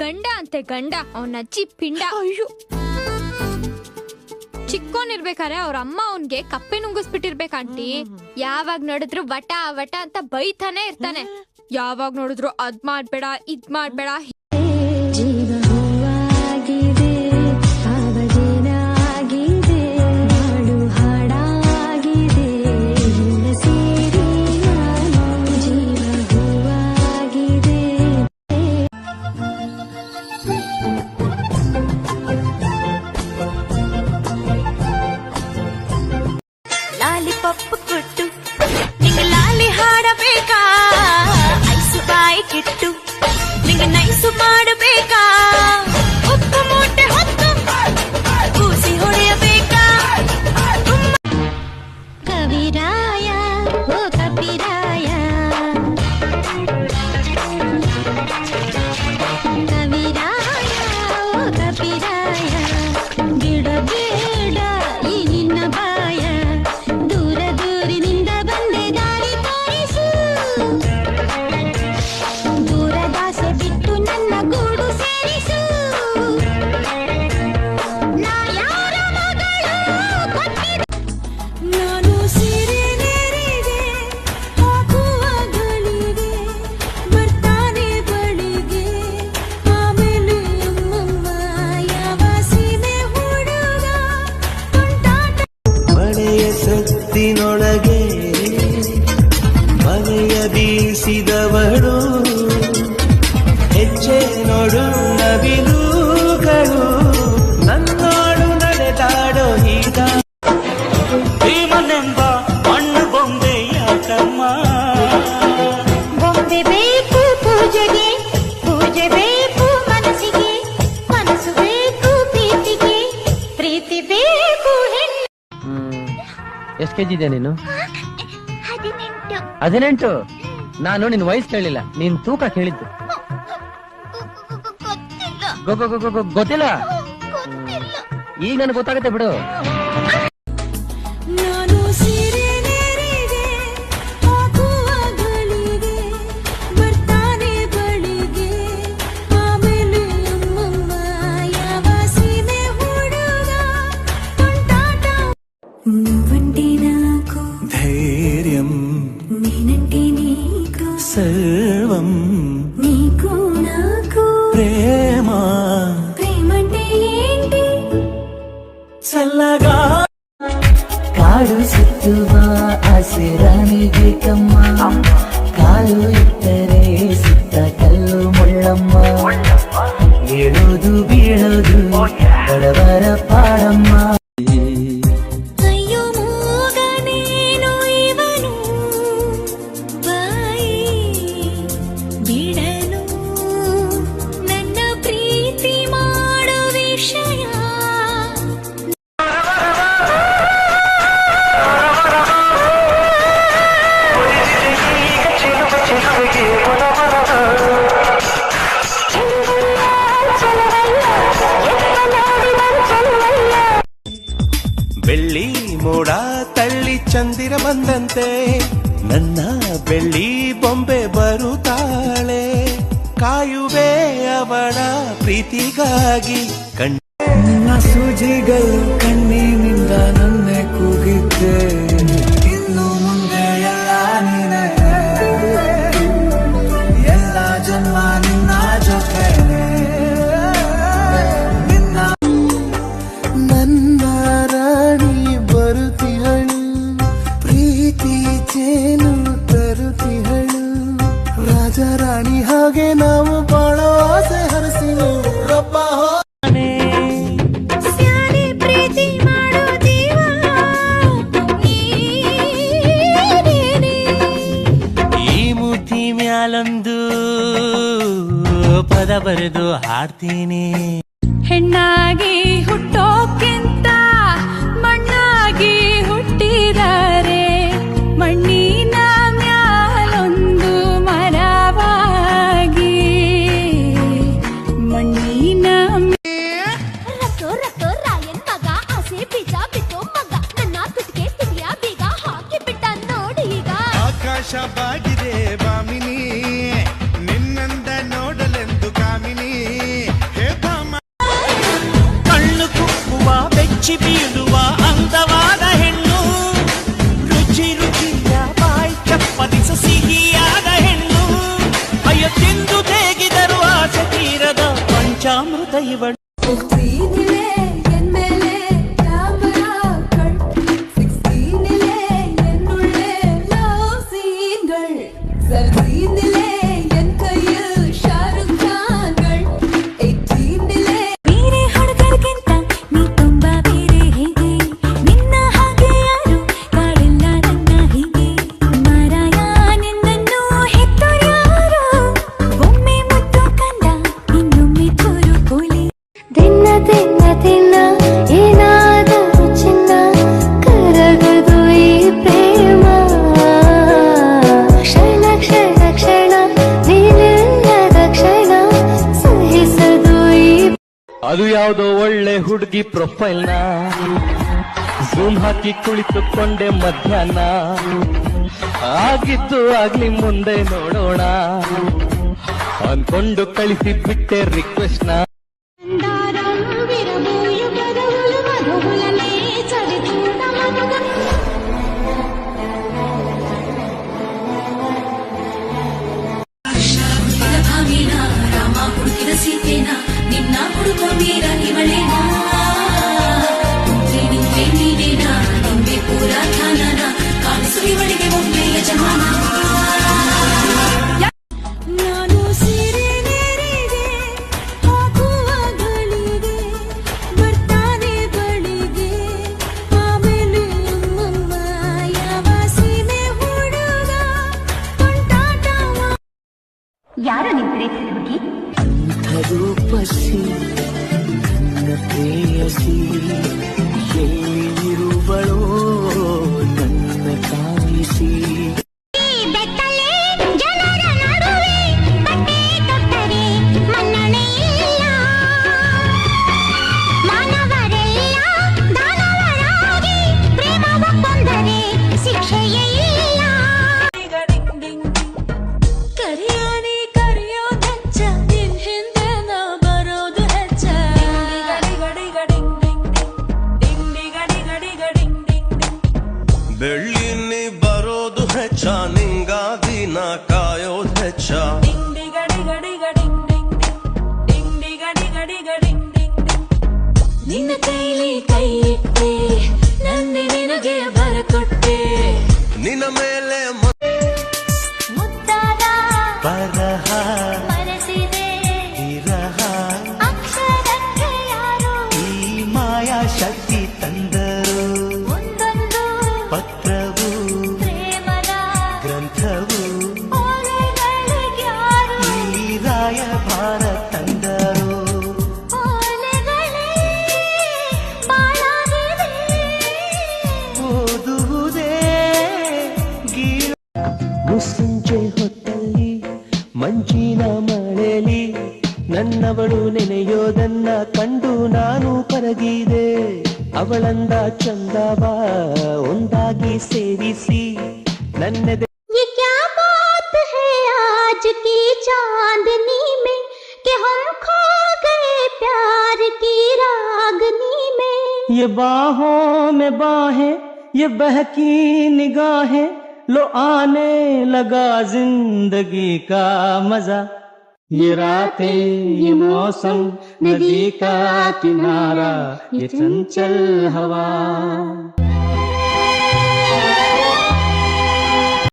ಗಂಡ ಅಂತೆ ಗಂಡ, ಅವನ ಅಜ್ಜಿ ಪಿಂಡ. ಅಯ್ಯೋ, ಚಿಕ್ಕೋನಿರ್ಬೇಕಾರೆ ಅವ್ರ ಅಮ್ಮ ಅವನ್ಗೆ ಕಪ್ಪೆ ನುಂಗಿಸ್ಬಿಟ್ಟಿರ್ಬೇಕು ಆಂಟಿ. ಯಾವಾಗ ನೋಡಿದ್ರು ವಟ ವಟ ಅಂತ ಬೈತಾನೆ ಇರ್ತಾನೆ. ಯಾವಾಗ ನೋಡಿದ್ರು ಅದ್ ಮಾಡ್ಬೇಡ ಇದ್ ಮಾಡ್ಬೇಡ. ಲಾಲಿಪಾಪ್ ಕೊಟ್ಟು ನಿಂಗೆ ಲಾಲಿ ಹಾಡಬೇಕಾ, ಐಸು ಬಾಯಿ ಕಿಟ್ಟು ನಿಂಗೆ ನೈಸು ಮಾಡಬೇಕಾ, ಉಪ್ಪು ಮೂಟೆ ಹೊತ್ತು ಕೂಸಿ ಹೊಡೆಯಬೇಕಾ. ಕವಿರಾಯ ಓ ಕಪಿರಾಯ, ಕವಿರಾಯ ಓ ಕಪಿರಾಯ, ಗಿಡ ಬೇಡ ಈ ನಿನ್ನ ಬಾಯ, ದೂರ ದೂರಿನಿಂದ ಬಂದೆ ದಾರಿ ತೋರಿಸು, ದೂರದಾಸೆ ಬಿಟ್ಟು ನನ್ನ ಗೂಡು ಸೇರಿಸು. ನಾ ಯಾರ ಮಗಳು ನಾನು ಸೀರೆ ನೇರಿಗೆ ಹಾಕುವ ಗಳಿಗೆ ಬರ್ತಾನೆ ಬಳಿಗೆ, ಆಮೇಲೆ ಅಮ್ಮಮ್ಮ ಯಾವ ಸೀಮೆ ಹುಡುಗ ತುಂಟಾಟ. ಮಳೆಯ ಸತ್ತಿನೊಳಗೆ ಮನೆಯ ಬೀಸಿದವಳು, ಹೆಜ್ಜೆ ನೋಡು ನವಿಲುಗಳು ನನ್ನೋಡು ನಡೆದಾಡೋ ಹೀಗ. ಭೀಮನೆಂಬ ಮಣ್ಣು ಬೊಂಬೆ ಯಾಕಮ್ಮ, ಬೊಂಬೆ ಬೇಕು ಪೂಜೆಗೆ, ಪೂಜೆ ಬೇಕು ಮನಸ್ಸಿಗೆ, ಮನಸ್ಸು ಬೇಕು ಪ್ರೀತಿಗೆ, ಪ್ರೀತಿ ಬೇಕು ಹೆಣ್ಣು. ಎಷ್ಟು ಕೆಜಿ ಇದೆ ನೀನು? 18. 18. ನಾನು ನಿನ್ ವಯಸ್ಸು ಕೇಳಿಲ್ಲ, ನೀನ್ ತೂಕ ಕೇಳಿದ್ದು. ಗೊತ್ತಿಲ್ಲ? ಈಗ ನನಗೆ ಗೊತ್ತಾಗುತ್ತೆ ಬಿಡು. ನಾನು ಸೀರೆ ನೇರಿಗೆ ಹಾಕುವ ಗಳಿಗೆ ಬರ್ತಾನೆ ಬಳಿಗೆ, ಆಮೇಲೆ ಅಮ್ಮಮ್ಮ ಯಾವ ಸೀಮೆ ಹುಡುಗ ತುಂಟಾಟ. నువ్వంటే నాకు ధైర్యం నేనంటే నీకు సర్వం నీకు నాకు ప్రేమ ప్రేమంటే ఏంటి? చల్లగా ಕಾಡು ಸುತ್ತುವ ಹಸಿರಾನಿಗೆ ಕಮ್ಮ, ಕಾಲು ಇಟ್ಟರೆ ಸುತ್ತ ಕಲ್ಲು ಮುಳ್ಳಮ್ಮ, ಏಳೋದು ಬೀಳೋದು ಬಡವರ ಪಾಡಮ್ಮ. ಅಯ್ಯೋ ಮೂಗನೇನು ಇವನು, ಬಾಯಿ ಬಿಡನು ನನ್ನ ಪ್ರೀತಿ ಮಾಡೋ ವಿಷಯ. ಬೆಳ್ಳಿ ಮೋಡ ತಳ್ಳಿ ಚಂದಿರ ಬಂದಂತೆ ನನ್ನ ಬೆಳ್ಳಿ ಬೊಂಬೆ ಬರುತ್ತಾಳೆ, ಕಾಯುವೆ ಅವಳ ಪ್ರೀತಿಗಾಗಿ. ನಿನ್ನ ಸೂಜಿಗಳು ಕಣ್ಣಿನಿಂದ ನನ್ನೆ ಕೂಗಿದ್ದೆ, ಇನ್ನು ಮುಂದೆ ಎಲ್ಲ ನೀನೆ, ಎಲ್ಲ ಜನ್ಮ ನಿನ್ನ ಜೊತೆನೆ. ನನ್ನ ರಾಣಿ ಬರುತ್ತಿಹಳು, ಪ್ರೀತಿ ಚೇನು ತರುತ್ತಿಹಳು, ರಾಜ ರಾಣಿ ಹಾಗೆ ನಾವು ಬಾಳೋ ಆಸೆ ಹರಸಿನು. ರಬ್ಬ ಸ್ಯಾನೆ ಪ್ರೀತಿ ಮಾಡೋ ಜೀವ ನೀನೇನೆ. ಈ ಮುದ್ದಿ ಮ್ಯಾಲೊಂದು ಪದ ಬರೆದು ಹಾಡ್ತೀನಿ. ಹೆಣ್ಣಾಗಿ ಹುಟ್ಟೋಕ್ಕಿಂತ ಮಣ್ಣಾಗಿ ಹುಟ್ಟಿದರೆ, ಮಣ್ಣಿನ ಮ್ಯಾಲೊಂದು ಮರವಾಗಿ, ಮಣ್ಣಿನ ರಕ್ಕೋ ರಕ್ಕೋ ರಾಯನ್ ಮಗ, ಆಸೆ ಬೀಜ ಬಿತ್ತೋ ಮಗ, ನನ್ನ ತುಟಿಗೆ ತುಟಿಯ ಬೀಗ ಹಾಕಿ ಬಿಟ್ಟ ನೋಡಿ ಈಗ. ಆಕಾಶ ಬಾಗಿದೆ ಬಾಮಿನಿ, ನಿನ್ನಂದ ನೋಡಲೆಂದು ಕಾಮಿನಿ. ಬೆಚ್ಚಿ ಬೀಳುವ ಅಂದವಾದ ಹೆಣ್ಣು, ರುಚಿ ರುಚಿಯ ಬಾಯಿ ಚಪ್ಪಲಿಸು ಸಿಹಿಯಾದ ಹೆಣ್ಣು, ಅಯ್ಯೋ ತಿಂದು ತೇಗಿದರು ಆಸೆ ತೀರದ ಪಂಚಾಮೃತ ಇವಳು. ಅದು ಯಾವುದೋ ಒಳ್ಳೆ ಹುಡುಗಿ ಪ್ರೊಫೈಲ್ನ ಝೂಮ್ ಹಾಕಿ ಕುಳಿತುಕೊಂಡೆ ಮಧ್ಯಾಹ್ನ, ಆಗಿದ್ದು ಆಗ್ಲಿ ಮುಂದೆ ನೋಡೋಣ ಅನ್ಕೊಂಡು ಕಳಿಸಿ ಬಿಟ್ಟೆ ರಿಕ್ವೆಸ್ಟ್ ನ. ರಾಮ ಹುಡುಕಿದ ಸೀತೆನ ನಿನ್ನ ಹುಡುಕೋ ವೀರ ಇವಳೇನಾ, ನಿಂತೆ ನೀನೇನಾ ನಿಂಬೆ ಪೂರ ಧ್ಯಾನನ ಕಾಣಿಸು ಇವಳಿಗೆ ಒಮ್ಮೆ ಯಜಮಾನ. ನಾನು ಸೀರೆ ನೆರಿಗೆ ಹಾಕುವ ಗಳಿಗೆ ಬರ್ತಾನೆ ಬಳಿಗೆ, ಆಮೇಲೆ ಅಮ್ಮಮ್ಮ ಯಾವ ಸೀಮೆ ಹುಡುಗ ಕೊಂಟಾಟ. ಯಾರು ನಿಂತ್ರೆ ಹುಡುಗಿ ರೂಪಸಿ ನನ್ನ ಪ್ರೇಯಸಿ ಎಲ್ಲಿರುವಳೋ ನನ್ನ ಕಾಯಿಸಿ. ಬೆಳ್ಳಿನಿ ಬರೋದು ಹೆಚ್ಚ, ನಿಂಗಾಗಿ ನಾ ಕಾಯೋದು ಹೆಚ್ಚ. ನಿನ್ನ ಕೈಲಿ ಕೈ ಇಟ್ಟೆ ನಂದಿ ನಿನಗೆ ಬರಕೊಟ್ಟೆ, ನಿನ್ನ ಮೇಲೆ ಮುದ್ದಾದ ಬರಹ ಮನಸಿದೆ ವಿರಹ, ಅಕ್ಷರಕ್ಕೆ ಯಾರು ಈ ಮಾಯಾ ಶಕ್ತಿ ತಂದರು. ಒಂದೊಂದು ಪತ್ರವು ಪ್ರೇಮದ ಗ್ರಂಥವು ಓಲೆಗಳಿಗ್ಯಾರು ಈ ರಾಯಭಾರ ತಂದರು. ಓಲೆಗಳೇ ಬಾಳಾಗಿವೆ ಓದುವುದೇ ಗೀಳು. ಮುಸ್ಸಂಜೆ ಹೊತ್ತಲ್ಲಿ ಮಂಜಿನ ಮಳೆಲಿ ನನ್ನವಳು ನೆನೆಯೋದನ್ನ ಕಂಡು ನಾನು ಕರಗಿದೆ. ಅವಳಂದ ಚಂದವ ಒಂದಾಗಿ ಸೇರಿಸಿ ನನ್ನೆದೆ. ये क्या बात है आज की चांदनी में कि हम खो गए प्यार की रागनी में. ये बाहों में बाहें, ये बहकी निगाहें, लो आने लगा जिंदगी का मजा. ये रातें, ये मौसम, नदी का किनारा, ये चंचल हवा.